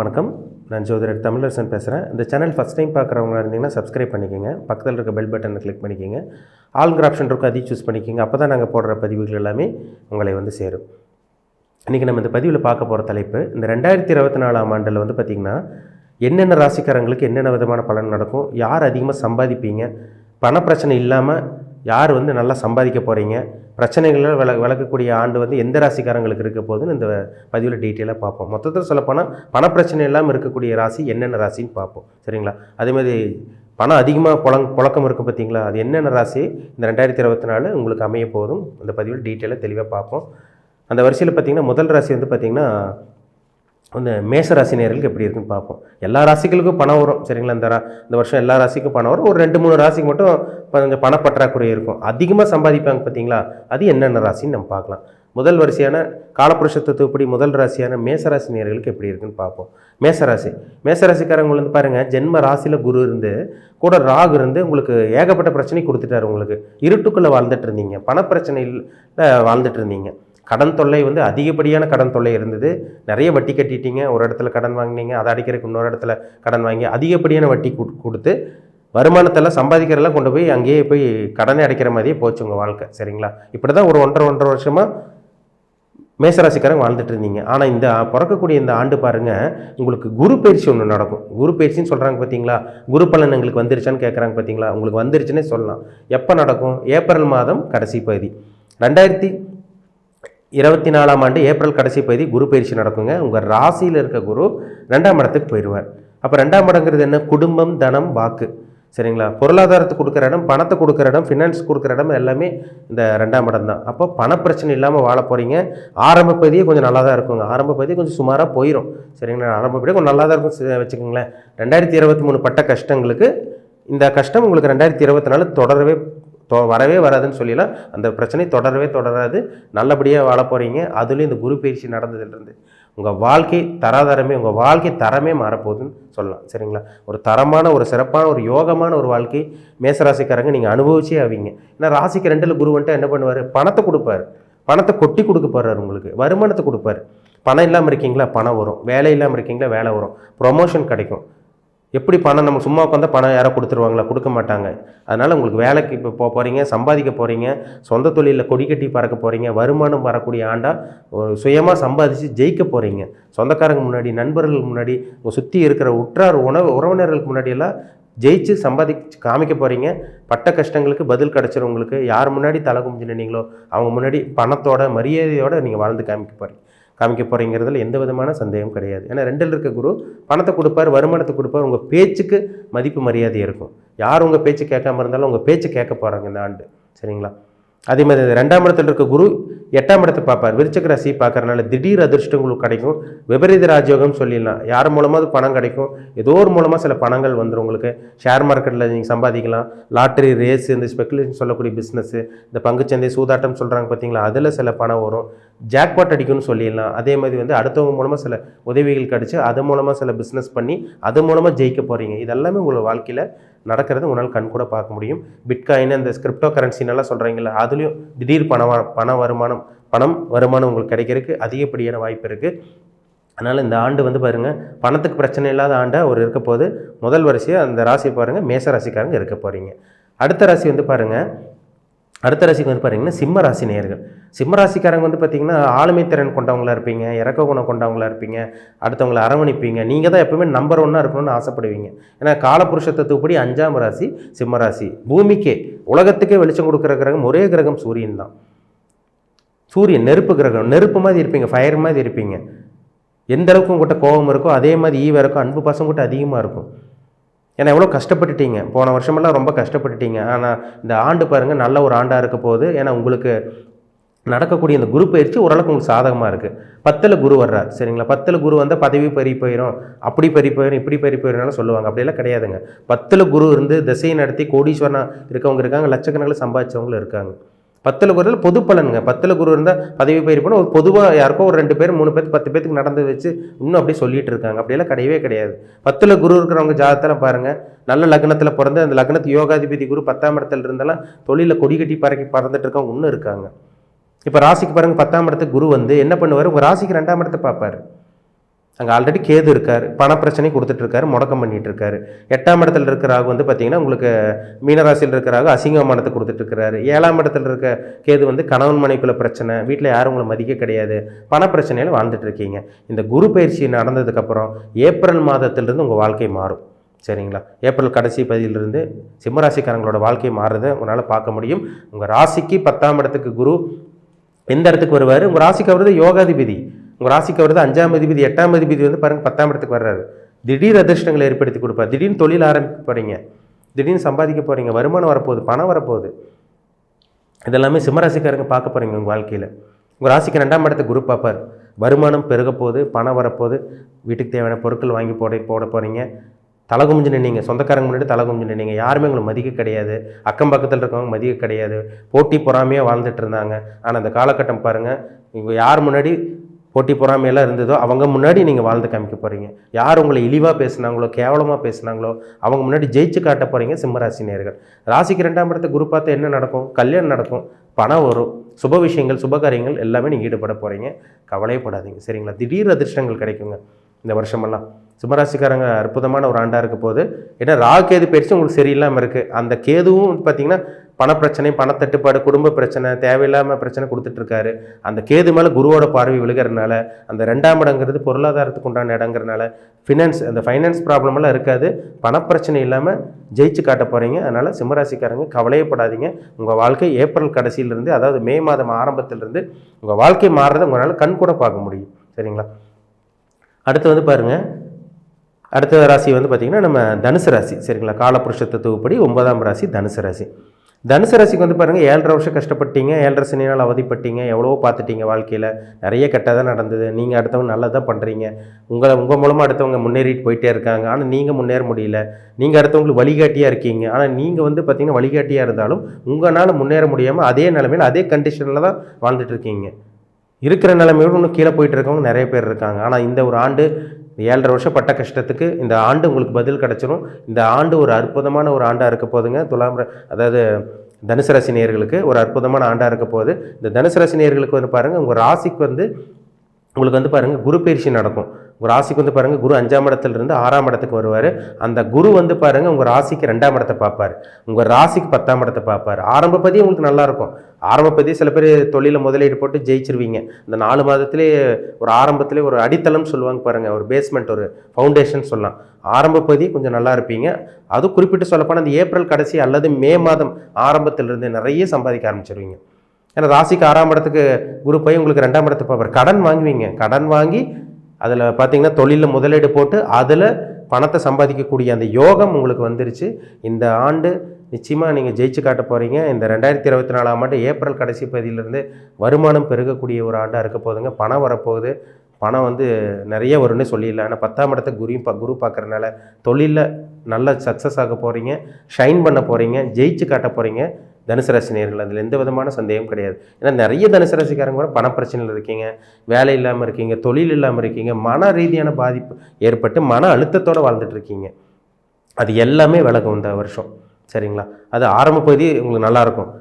வணக்கம். நான் ஜோதிடர் தமிழரசன் பேசுகிறேன். இந்த சேனல் ஃபஸ்ட் டைம் பார்க்குறவங்களா இருந்தீங்கன்னா சப்ஸ்கிரைப் பண்ணிக்கோங்க. பக்கத்தில் இருக்க பெல் பட்டனை கிளிக் பண்ணிக்கோங்க. ஆல்ங்கிற ஆப்ஷன் இருக்கும், அதையும் சூஸ் பண்ணிக்கோங்க. அப்போ தான் நாங்கள் போடுற பதிவுகள் எல்லாமே உங்களை வந்து சேரும். இன்றைக்கி நம்ம இந்த பதிவில் பார்க்க போகிற தலைப்பு, இந்த 2024ஆம் ஆண்டில் வந்து பார்த்திங்கன்னா என்னென்ன ராசிக்காரங்களுக்கு என்னென்ன விதமான பலன் நடக்கும், யார் அதிகமாக சம்பாதிப்பீங்க, பணப்பிரச்சனை இல்லாமல் யார் வந்து நல்லா சம்பாதிக்க போகிறீங்க, பிரச்சனைகளை விளக்கக்கூடிய ஆண்டு வந்து எந்த ராசிக்காரங்களுக்கு இருக்க போகுதுன்னு இந்த பதிவில் டீட்டெயிலாக பார்ப்போம். மொத்தத்தில் சொல்லப்போனால் பணப்பிரச்சனை இல்லாமல் இருக்கக்கூடிய ராசி என்னென்ன ராசின்னு பார்ப்போம். சரிங்களா? அதேமாதிரி பணம் அதிகமாக புழக்கம் இருக்குது பார்த்தீங்களா, அது என்னென்ன ராசி இந்த 2024 உங்களுக்கு அமைய போதும் இந்த பதிவில் டீட்டெயிலாக தெளிவாக பார்ப்போம். அந்த வரிசையில் பார்த்திங்கன்னா முதல் ராசி வந்து பார்த்திங்கன்னா அந்த மேசராசி நேயர்களுக்கு எப்படி இருக்குன்னு பார்ப்போம். எல்லா ராசிகளுக்கும் பணம் வரும். சரிங்களா? இந்த வருஷம் எல்லா ராசிக்கும் பணம் வரும். ஒரு 2-3 ராசிக்கு மட்டும் கொஞ்சம் பணப்பற்றாக்குறை இருக்கும். அதிகமாக சம்பாதிப்பாங்க பார்த்தீங்களா, அது என்னென்ன ராசின்னு நம்ம பார்க்கலாம். முதல் வரிசையான காலப்புருஷ தத்துவப்படி முதல் ராசியான மேசராசி நேயர்களுக்கு எப்படி இருக்குன்னு பார்ப்போம். மேசராசிக்காரங்க வந்து பாருங்கள், ஜென்ம ராசியில் குரு இருந்து கூட ராகு இருந்து உங்களுக்கு ஏகப்பட்ட பிரச்சனை கொடுத்துட்டாரு. உங்களுக்கு இருட்டுக்குள்ளே வாழ்ந்துட்டு இருந்தீங்க, பணப்பிரச்சனையில் வாழ்ந்துட்டு இருந்தீங்க. கடன் தொல்லை வந்து அதிகப்படியான கடன் தொல்லை இருந்தது. நிறைய வட்டி கட்டிட்டீங்க. ஒரு இடத்துல கடன் வாங்கினீங்க, அதை அடிக்கிறதுக்கு இன்னொரு இடத்துல கடன் வாங்கி அதிகப்படியான வட்டி கொடுத்து வருமானத்தெல்லாம் சம்பாதிக்கிறதெல்லாம் கொண்டு போய் அங்கேயே போய் கடனை அடைக்கிற மாதிரியே போச்சு உங்கள் வாழ்க்கை. சரிங்களா? இப்படி தான் ஒரு 1.5 வருஷமாக மேசராசிக்காரங்க வாழ்ந்துட்டு இருந்தீங்க. ஆனால் இந்த பிறக்கக்கூடிய இந்த ஆண்டு பாருங்கள், உங்களுக்கு குரு பயிற்சி ஒன்று நடக்கும். குரு பயிற்சின்னு சொல்கிறாங்க பார்த்தீங்களா, குரு பலன் எங்களுக்கு வந்துருச்சான்னு கேட்குறாங்க பார்த்தீங்களா, உங்களுக்கு வந்துருச்சுன்னே சொல்லலாம். எப்போ நடக்கும்? ஏப்ரல் மாதம் கடைசி பகுதி. 2024ஆம் ஆண்டு ஏப்ரல் கடைசி பகுதி குரு பயிற்சி நடக்குங்க. உங்கள் ராசியில் இருக்க குரு 2ஆம் இடத்துக்கு போயிடுவார். அப்போ 2ஆம் இடங்கிறது என்ன? குடும்பம், தனம், வாக்கு. சரிங்களா? பொருளாதாரத்தை கொடுக்குற இடம், பணத்தை கொடுக்குற இடம், ஃபினான்ஸ் கொடுக்குற இடம் எல்லாமே இந்த 2ஆம் இடம் தான். அப்போ பணப்பிரச்சனை இல்லாமல் வாழ போகிறீங்க. ஆரம்ப பகுதியே கொஞ்சம் நல்லா தான் இருக்குங்க. ஆரம்ப பகுதி கொஞ்சம் சுமாராக போயிடும். சரிங்களா? ஆரம்ப பகுதியே கொஞ்சம் நல்லா தான் இருக்கும் வச்சுக்கோங்களேன். 2023 பட்ட கஷ்டங்களுக்கு இந்த கஷ்டம் உங்களுக்கு 2024 வரவே வராதுன்னு சொல்லிடலாம். அந்த பிரச்சனை தொடராது. நல்லபடியாக வாழ போகிறீங்க. அதுலேயும் இந்த குரு பயிற்சி நடந்ததுலேருந்து உங்கள் வாழ்க்கை தரமே மாறப்போகுதுன்னு சொல்லலாம். சரிங்களா? ஒரு தரமான, ஒரு சிறப்பான, ஒரு யோகமான ஒரு வாழ்க்கை மேசராசிக்காரங்க நீங்கள் அனுபவிச்சே ஆவீங்க. ஏன்னா ராசிக்கு 2ல் குரு வந்துட்டு என்ன பண்ணுவார்? பணத்தை கொடுப்பார். பணத்தை கொட்டி கொடுக்க போகிறார். உங்களுக்கு வருமானத்தை கொடுப்பார். பணம் இல்லாமல் இருக்கீங்களா, பணம் வரும். வேலை இல்லாமல் இருக்கீங்களா, வேலை வரும். ப்ரொமோஷன் கிடைக்கும். எப்படி பணம் நம்ம சும்மா உட்காந்தா பணம் யாரோ கொடுத்துருவாங்களா? கொடுக்க மாட்டாங்க. அதனால் உங்களுக்கு வேலைக்கு இப்போ போகிறீங்க, சம்பாதிக்க போகிறீங்க, சொந்த தொழிலில் கொடி கட்டி பறக்க போகிறீங்க, வருமானம் வரக்கூடிய ஆண்டாக ஒரு சுயமாக சம்பாதிச்சு ஜெயிக்க போகிறீங்க. சொந்தக்காரங்க முன்னாடி, நண்பர்கள் முன்னாடி, உங்கள் சுற்றி இருக்கிற உற்றார் உறவினர்களுக்கு முன்னாடியெல்லாம் ஜெயிச்சு சம்பாதிச்சு காமிக்க போகிறீங்க. பட்ட கஷ்டங்களுக்கு பதில் கிடச்சிரும். உங்களுக்கு யார் முன்னாடி தலை குமிஞ்சு நின்னீங்களோ அவங்க முன்னாடி பணத்தோட மரியாதையோடு நீங்கள் வாழ்ந்து காமிக்க போகிறீங்கிறதுல எந்த விதமான சந்தேகம் கிடையாது. ஏன்னா 2ல் இருக்க குரு பணத்தை கொடுப்பார், வருமானத்தை கொடுப்பார். உங்கள் பேச்சுக்கு மதிப்பு மரியாதை இருக்கும். யார் உங்கள் பேச்சு கேட்காம இருந்தாலும் உங்கள் பேச்சு கேட்க போகிறாங்க இந்த ஆண்டு. சரிங்களா? அதே மாதிரி 2ஆம் இடத்துல இருக்க குரு 8ஆம் இடத்தை பார்ப்பார். விருச்சிக ராசி பார்க்கறதுனால திடீர் அதிர்ஷ்டம் உங்களுக்கு கிடைக்கும். விபரீத ராஜயோகம் சொல்லிடலாம். யார் மூலமாக பணம் கிடைக்கும், ஏதோ ஒரு மூலமாக சில பணங்கள் வந்துடும். உங்களுக்கு ஷேர் மார்க்கெட்டில் நீங்கள் சம்பாதிக்கலாம். லாட்டரி, ரேஸு, இந்த ஸ்பெக்குலேஷன் சொல்லக்கூடிய பிஸ்னஸ்ஸு, இந்த பங்குச்சந்தை, சூதாட்டம் சொல்கிறாங்க பார்த்தீங்களா, அதில் சில பணம் வரும். ஜாக்பாட் அடிக்கும்னு சொல்லிடலாம். அதே மாதிரி வந்து அடுத்தவங்க மூலமாக சில உதவிகள் கிடச்சி அது மூலமாக சில பிஸ்னஸ் பண்ணி அது மூலமாக ஜெயிக்க போகிறீங்க. இதெல்லாமே உங்களோட வாழ்க்கையில் நடக்கிறது உங்களால் கண் கூட பார்க்க முடியும். பிட்காயின், அந்த கிரிப்டோ கரன்சின்னெல்லாம் சொல்கிறீங்களா, அதுலேயும் திடீர் பணம் வருமானம் உங்களுக்கு கிடைக்கிறதுக்கு அதிகப்படியான வாய்ப்பு இருக்குது. அதனால் இந்த ஆண்டு வந்து பாருங்கள், பணத்துக்கு பிரச்சனை இல்லாத ஆண்டாக ஒரு இருக்க போது. முதல் வரிசையாக அந்த ராசியை பாருங்கள், மேச ராசிக்காரங்க இருக்க போகிறீங்க. அடுத்த ராசிக்கு வந்து பாருங்கன்னா சிம்ம ராசி நேயர்கள். சிம்ம ராசிக்காரங்க வந்து பார்த்திங்கன்னா ஆளுமை திறன் கொண்டவங்களாக இருப்பீங்க, இறக்க குணம் கொண்டவங்களாக இருப்பீங்க, அடுத்தவங்களை அரவணைப்பீங்க. நீங்கள் தான் எப்பவுமே நம்பர் 1 இருக்கணும்னு ஆசைப்படுவீங்க. ஏன்னா காலப்புருஷ தத்துவப்படி 5ஆம் ராசி சிம்ம ராசி. பூமிக்கே, உலகத்துக்கே வெளிச்சம் கொடுக்குற கிரகம் ஒரே கிரகம் சூரியன் தான். சூரியன் நெருப்பு கிரகம். நெருப்பு மாதிரி இருப்பீங்க, ஃபயர் மாதிரி இருப்பீங்க. எந்த அளவுக்கு உங்கள்கிட்ட கோபம் இருக்கோ அதே மாதிரி ஈவ இருக்கும், அன்பு பாசம் கூட அதிகமாக இருக்கும். ஏன்னா எவ்வளோ கஷ்டப்பட்டுட்டீங்க, போன வருஷமெல்லாம் ரொம்ப கஷ்டப்பட்டுட்டீங்க. ஆனால் இந்த ஆண்டு பாருங்கள் நல்ல ஒரு ஆண்டாக இருக்க போகுது. ஏன்னா உங்களுக்கு நடக்கக்கூடிய இந்த குரு பயிற்சி ஓரளவுக்கு உங்களுக்கு சாதகமாக இருக்குது. 10ல் குரு வர்றார். சரிங்களா? 10ல் குரு வந்தால் பதவி பறி போயிடும், அப்படி பறி போயிடும், இப்படி பறி போயிடும்னாலும் சொல்லுவாங்க. அப்படியெல்லாம் கிடையாதுங்க. 10ல் குரு இருந்து திசையை நடத்தி கோடீஸ்வரனா இருக்கவங்க இருக்காங்க, லட்சக்கணக்கில் சம்பாதிச்சவங்களும் இருக்காங்க. 10ல் குரு பொது பலனுங்க. 10ல் குரு இருந்தால் பதவி பயிர் போனால் ஒரு பொதுவாக யாருக்கோ ஒரு 2 பேர் 3 பேர் 10 பேருக்கு நடந்து வச்சு இன்னும் அப்படியே சொல்லிட்டு இருக்காங்க. அப்படியெல்லாம் கிடையவே கிடையாது. 10ல் குரு இருக்கிறவங்க ஜாதகத்தில் பாருங்கள், நல்ல லக்னத்தில் பிறந்து அந்த லக்னத்து யோகாதிபதி குரு 10ஆம் இடத்துல இருந்தாலும் தொழிலில் கொடி கட்டி பறந்துட்டு இருக்கவங்க இன்னும் இருக்காங்க. இப்போ ராசிக்கு பாருங்கள், 10ஆம் இடத்துக்கு குரு வந்து என்ன பண்ணுவார்? உங்கள் ராசிக்கு 2ஆம் இடத்தை பார்ப்பார். அங்கே ஆல்ரெடி கேது இருக்கார், பணப்பிரச்சனை கொடுத்துட்ருக்காரு, முடக்கம் பண்ணிகிட்டு இருக்காரு. 8ஆம் இடத்துல இருக்கிற ராகு வந்து பார்த்திங்கன்னா உங்களுக்கு மீனராசியில் இருக்கிற ராகு அசிங்கமானத்தை கொடுத்துட்ருக்கிறாரு. 7ஆம் இடத்துல இருக்க கேது வந்து கணவன் மனைவிக்குள்ள பிரச்சனை, வீட்டில் யாரும் உங்களை மதிக்க கிடையாது, பணப்பிரச்சனையில் வாழ்ந்துட்டுருக்கீங்க. இந்த குரு பயிற்சி நடந்ததுக்கப்புறம் ஏப்ரல் மாதத்திலிருந்து உங்கள் வாழ்க்கை மாறும். சரிங்களா? ஏப்ரல் கடைசி பதிலிருந்து சிம்மராசிக்காரங்களோட வாழ்க்கை மாறுறதை உங்களால் பார்க்க முடியும். உங்கள் ராசிக்கு 10ஆம் இடத்துக்கு குரு எந்த இடத்துக்கு வருவார்? உங்கள் ராசிக்கு வருது யோகாதிபதி, உங்கள் ராசிக்கு வருது 5ஆம் அதிபதி, 8ஆம் அதிபதி வந்து பாருங்கள் 10ஆம் இடத்துக்கு வர்றாரு. திடீர் அதிர்ஷ்டங்களை ஏற்படுத்தி கொடுப்பார். திடீர்னு தொழில் ஆரம்பிக்க போகிறீங்க, திடீர்னு சம்பாதிக்க போகிறீங்க, வருமானம் வரப்போகுது, பணம் வரப்போகுது. இதெல்லாமே சிம்மராசிக்காரங்க பார்க்க போகிறீங்க உங்கள் வாழ்க்கையில். உங்கள் ராசிக்கு 2ஆம் இடத்துக்கு குரு பார்ப்பார். வருமானம் பெருக போகுது, பணம் வரப்போகுது, வீட்டுக்கு தேவையான பொருட்கள் வாங்கி போட போகிறீங்க. தலை குமிஞ்சு நின்னீங்க, சொந்தக்காரங்க முன்னாடி தலை குமிஞ்சு நின்னீங்க, யாருமே உங்களை மதிக்க கிடையாது, அக்கம் பக்கத்தில் இருக்கவங்க மதிக்க கிடையாது, போட்டி பொறாமையாக வாழ்ந்துட்டு இருந்தாங்க. ஆனால் அந்த காலகட்டம் பாருங்கள், இவங்க யார் முன்னாடி போட்டி பொறாமையெல்லாம் இருந்ததோ அவங்க முன்னாடி நீங்கள் வாழ்ந்து காமிக்க போகிறீங்க. யார் உங்களை இழிவாக பேசுனாங்களோ, கேவலமாக பேசுனாங்களோ அவங்க முன்னாடி ஜெயிச்சு காட்ட போகிறீங்க சிம்மராசி நேயர்கள். ராசிக்கு 2ஆம் இடத்தை குரு பார்த்து என்ன நடக்கும்? கல்யாணம் நடக்கும், பணம் வரும், சுப விஷயங்கள் சுபகாரியங்கள் எல்லாமே நீங்கள் ஈடுபட போகிறீங்க. கவலைப்படாதீங்க. சரிங்களா? திடீர் அதிர்ஷ்டங்கள் கிடைக்குங்க இந்த வருஷமெல்லாம். சிம்மராசிக்காரங்க அற்புதமான ஒரு ஆண்டாக இருக்க போது. ஏன்னா ராகு கேது பயிற்சி உங்களுக்கு சரியில்லாமல் இருக்குது. அந்த கேதுவும் பார்த்திங்கன்னா பணப்பிரச்சனை, பணத்தட்டுப்பாடு, குடும்ப பிரச்சனை, தேவையில்லாமல் பிரச்சனை கொடுத்துட்ருக்காரு. அந்த கேது மேலே குருவோட பார்வை விழுகிறதுனால அந்த 2ஆம் இடங்கிறது பொருளாதாரத்துக்கு உண்டான இடங்கிறதுனால அந்த ஃபைனான்ஸ் ப்ராப்ளமெல்லாம் இருக்காது. பணப்பிரச்சனை இல்லாமல் ஜெயிச்சு காட்ட போகிறீங்க. அதனால் சிம்மராசிக்காரங்க கவலையப்படாதீங்க. உங்கள் வாழ்க்கை ஏப்ரல் கடைசியிலிருந்து, அதாவது மே மாதம் ஆரம்பத்திலிருந்து உங்கள் வாழ்க்கை மாறுறதை உங்களால் கண் கூட பார்க்க முடியும். சரிங்களா? அடுத்து வந்து பாருங்கள், அடுத்த ராசி வந்து பார்த்திங்கன்னா நம்ம தனுசு ராசி. சரிங்களா? காலபுருஷ தத்துவப்படி 9ஆம் ராசி தனுசு ராசி. தனுசு ராசிக்கு வந்து பாருங்கள், 7.5 வருஷம் கஷ்டப்பட்டீங்க, 7.5 சனியால் அவதிப்பட்டீங்க, எவ்வளவோ பார்த்துட்டீங்க, வாழ்க்கையில் நிறைய கெட்டதாக நடந்தது. நீங்கள் அடுத்தவங்க நல்லதாக பண்ணுறீங்க, உங்கள் மூலமாக அடுத்தவங்க முன்னேறிட்டு போயிட்டே இருக்காங்க. ஆனால் நீங்கள் முன்னேற முடியல. நீங்கள் அடுத்தவங்களுக்கு வழிகாட்டியாக இருக்கீங்க. ஆனால் நீங்கள் வந்து பார்த்திங்கன்னா வழிகாட்டியாக இருந்தாலும் உங்களால் முன்னேற முடியாமல் அதே நிலைமையில் அதே கண்டிஷனில் தான் வாழ்ந்துட்டு இருக்கீங்க. இருக்கிற நிலைமையோடு இன்னும் கீழே போயிட்டு இருக்கவங்க நிறைய பேர் இருக்காங்க. ஆனால் இந்த ஒரு ஆண்டு 7.5 வருஷம் பட்ட கஷ்டத்துக்கு இந்த ஆண்டு உங்களுக்கு பதில் கிடச்சிடும். இந்த ஆண்டு ஒரு அற்புதமான ஒரு ஆண்டாக இருக்க போதுங்க. அதாவது தனுசு ராசி நேயர்களுக்கு ஒரு அற்புதமான ஆண்டாக இருக்க போகுது. இந்த தனுசு ராசி நேயர்களுக்கு வந்து பாருங்கள், உங்கள் ராசிக்கு வந்து உங்களுக்கு வந்து பாருங்கள் குரு பயிற்சி நடக்கும். உங்கள் ராசிக்கு வந்து பாருங்கள் குரு 5ஆம் இடத்துலேருந்து 6ஆம் இடத்துக்கு வருவார். அந்த குரு வந்து பாருங்கள் உங்கள் ராசிக்கு 2ஆம் இடத்தை பார்ப்பார், உங்கள் ராசிக்கு 10ஆம் இடத்தை பார்ப்பார். ஆரம்ப பதி உங்களுக்கு நல்லாயிருக்கும். ஆரம்ப பதி சில பேர் தொழிலில் முதலீடு போட்டு ஜெயிச்சிருவீங்க. இந்த 4 மாதத்துலேயே ஒரு ஆரம்பத்துலேயே ஒரு அடித்தளம் சொல்லுவாங்க பாருங்கள், ஒரு பேஸ்மெண்ட், ஒரு ஃபவுண்டேஷன் சொல்லலாம். ஆரம்ப பதி கொஞ்சம் நல்லா இருப்பீங்க. அதுவும் குறிப்பிட்டு சொல்லப்போனால் அந்த ஏப்ரல் கடைசி அல்லது மே மாதம் ஆரம்பத்திலிருந்து நிறைய சம்பாதிக்க ஆரம்பிச்சிருவீங்க. ஏன்னா ராசிக்கு 6ஆம் இடத்துக்கு குரு போய் உங்களுக்கு 2ஆம் இடத்தை பார்ப்பார். கடன் வாங்குவீங்க, கடன் வாங்கி அதில் பார்த்தீங்கன்னா தொழிலில் முதலீடு போட்டு அதில் பணத்தை சம்பாதிக்கக்கூடிய அந்த யோகம் உங்களுக்கு வந்துருச்சு. இந்த ஆண்டு நிச்சயமாக நீங்கள் ஜெயிச்சு காட்ட போகிறீங்க. இந்த 2024ஆம் ஆண்டு ஏப்ரல் கடைசி பகுதியிலேருந்து வருமானம் பெருகக்கூடிய ஒரு ஆண்டாக இருக்க போதுங்க. பணம் வரப்போகுது. பணம் வந்து நிறைய வரும்னு சொல்லிடலாம். ஆனால் 10ஆம் இடத்தை குரு பார்க்குறதுனால தொழிலில் நல்ல சக்ஸஸ் ஆக போகிறீங்க, ஷைன் பண்ண போகிறீங்க, ஜெயிச்சு காட்ட போகிறீங்க தனுசு ராசி நேயர்கள். அதில் எந்த விதமான சந்தேகம் கிடையாது. ஏன்னா நிறைய தனுசு ராசிக்காரங்க கூட பண பிரச்சனையில் இருக்கீங்க, வேலை இல்லாமல் இருக்கீங்க, தொழில் இல்லாமல் இருக்கீங்க, மன ரீதியான பாதிப்பு ஏற்பட்டு மன அழுத்தத்தோடு வாழ்ந்துட்டு இருக்கீங்க. அது எல்லாமே விலகும் இந்த வருஷம். சரிங்களா? அது ஆரம்ப பகுதி உங்களுக்கு நல்லாயிருக்கும்.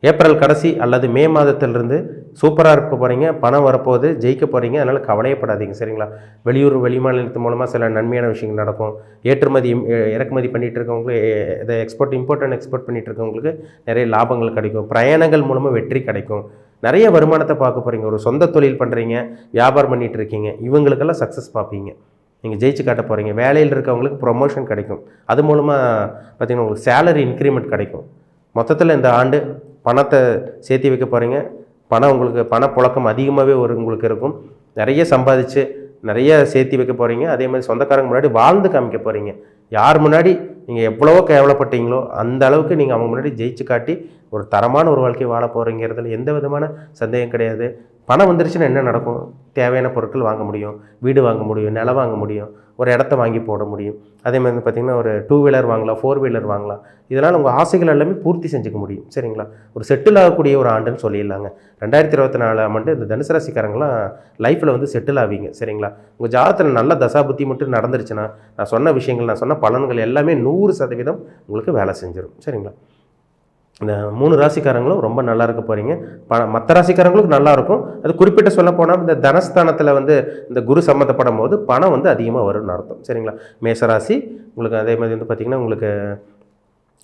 ஏப்ரல் கடைசி அல்லது மே மாதத்திலிருந்து சூப்பராக இருக்க போகிறீங்க, பணம் வரப்போகுது, ஜெயிக்க போகிறீங்க. அதனால் கவலையப்படாதீங்க. சரிங்களா? வெளியூர் வெளிமாநிலத்து மூலமாக சில நன்மையான விஷயங்கள் நடக்கும். ஏற்றுமதி இறக்குமதி பண்ணிகிட்டு இருக்கவங்களுக்கு, இதை இம்போர்ட் அண்ட் எக்ஸ்போர்ட் பண்ணிகிட்டு இருக்கவங்களுக்கு நிறைய லாபங்கள் கிடைக்கும். பிரயாணங்கள் மூலமாக வெற்றி கிடைக்கும். நிறைய வருமானத்தை பார்க்க போகிறீங்க. ஒரு சொந்த தொழில் பண்ணுறீங்க, வியாபாரம் பண்ணிகிட்டு இருக்கீங்க, இவங்களுக்கெல்லாம் சக்ஸஸ் பார்ப்பீங்க. நீங்கள் ஜெயிச்சு காட்ட போகிறீங்க. வேலையில் இருக்கவங்களுக்கு ப்ரொமோஷன் கிடைக்கும். அது மூலமாக பார்த்திங்கன்னா உங்களுக்கு சேலரி இன்க்ரிமெண்ட் கிடைக்கும். மொத்தத்தில் இந்த ஆண்டு பணத்தை சேர்த்து வைக்க போகிறீங்க. பணம் உங்களுக்கு பணப்புழக்கம் அதிகமாகவே உங்களுக்கு இருக்கும். நிறைய சம்பாதிச்சு நிறைய சேர்த்து வைக்க போகிறீங்க. அதே மாதிரி சொந்தக்காரங்க முன்னாடி வாழ்ந்து காமிக்க போகிறீங்க. யார் முன்னாடி நீங்கள் எவ்வளவோ கேவலப்பட்டீங்களோ அந்த அளவுக்கு நீங்கள் அவங்க முன்னாடி ஜெயிச்சு காட்டி ஒரு தரமான ஒரு வாழ்க்கையை வாழ போகிறீங்கிறதுல எந்த விதமான சந்தேகம் கிடையாது. பணம் வந்துருச்சுன்னா என்ன நடக்கும்? தேவையான பொருட்கள் வாங்க முடியும், வீடு வாங்க முடியும், நிலம் வாங்க முடியும், ஒரு இடத்த வாங்கி போட முடியும். அதே மாதிரி பார்த்திங்கன்னா ஒரு 2 வீலர் வாங்கலாம், 4 வீலர் வாங்கலாம். இதனால் உங்கள் ஆசைகள் எல்லாமே பூர்த்தி செஞ்சுக்க முடியும். சரிங்களா? ஒரு செட்டில் ஆகக்கூடிய ஒரு ஆண்டுன்னு சொல்லிடலாங்க. 2024ஆம் ஆண்டு இந்த தனுசு ராசிக்காரங்களாம் லைஃப்பில் வந்து செட்டில் ஆவீங்க. சரிங்களா? உங்கள் ஜாதகத்தில் நல்ல தசாபுத்தி மட்டும் நடந்துருச்சுன்னா நான் சொன்ன விஷயங்கள், நான் சொன்ன பலன்கள் எல்லாமே 100% உங்களுக்கு வேலை செஞ்சிடும். சரிங்களா? இந்த 3 ராசிக்காரங்களும் ரொம்ப நல்லா இருக்க போகிறீங்க. மற்ற ராசிக்காரங்களுக்கும் நல்லாயிருக்கும். அது குறிப்பிட்ட சொல்ல போனால் இந்த தனஸ்தானத்தில் வந்து இந்த குரு சம்மந்தப்படும் போது பணம் வந்து அதிகமாக வரும்னு அர்த்தம். சரிங்களா? மேசராசி உங்களுக்கு அதே மாதிரி வந்து பார்த்திங்கன்னா உங்களுக்கு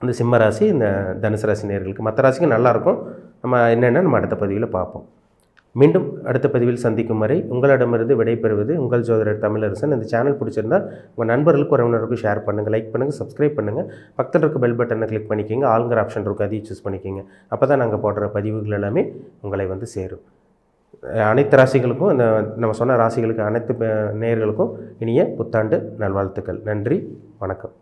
இந்த சிம்ம ராசி, இந்த தனுசு ராசி நேயர்களுக்கு, மற்ற ராசிக்கு நல்லாயிருக்கும். நம்ம என்னென்ன நம்ம அடுத்த பதிவில் பார்ப்போம். மீண்டும் அடுத்த பதிவில் சந்திக்கும் வரை உங்களிடமிருந்து விடைபெறுவது உங்கள் ஜோதிடர் தமிழரசன். இந்த சேனல் பிடிச்சிருந்தா உங்கள் நண்பர்களுக்கு உறவினருக்கும் ஷேர் பண்ணுங்கள், லைக் பண்ணுங்கள், சப்ஸ்கிரைப் பண்ணுங்கள். பக்கத்தில் இருக்க பெல் பட்டனை கிளிக் பண்ணிக்கோங்க. ஆளுங்கிற ஆப்ஷன் இருக்கும், அதையும் சூஸ் பண்ணிக்கோங்க. அப்போ தான் நாங்கள் போடுற பதிவுகள் எல்லாமே உங்களை வந்து சேரும். அனைத்து ராசிகளுக்கும் இந்த நம்ம சொன்ன ராசிகளுக்கு அனைத்து நேயர்களுக்கும் இனிய புத்தாண்டு நல்வாழ்த்துக்கள். நன்றி, வணக்கம்.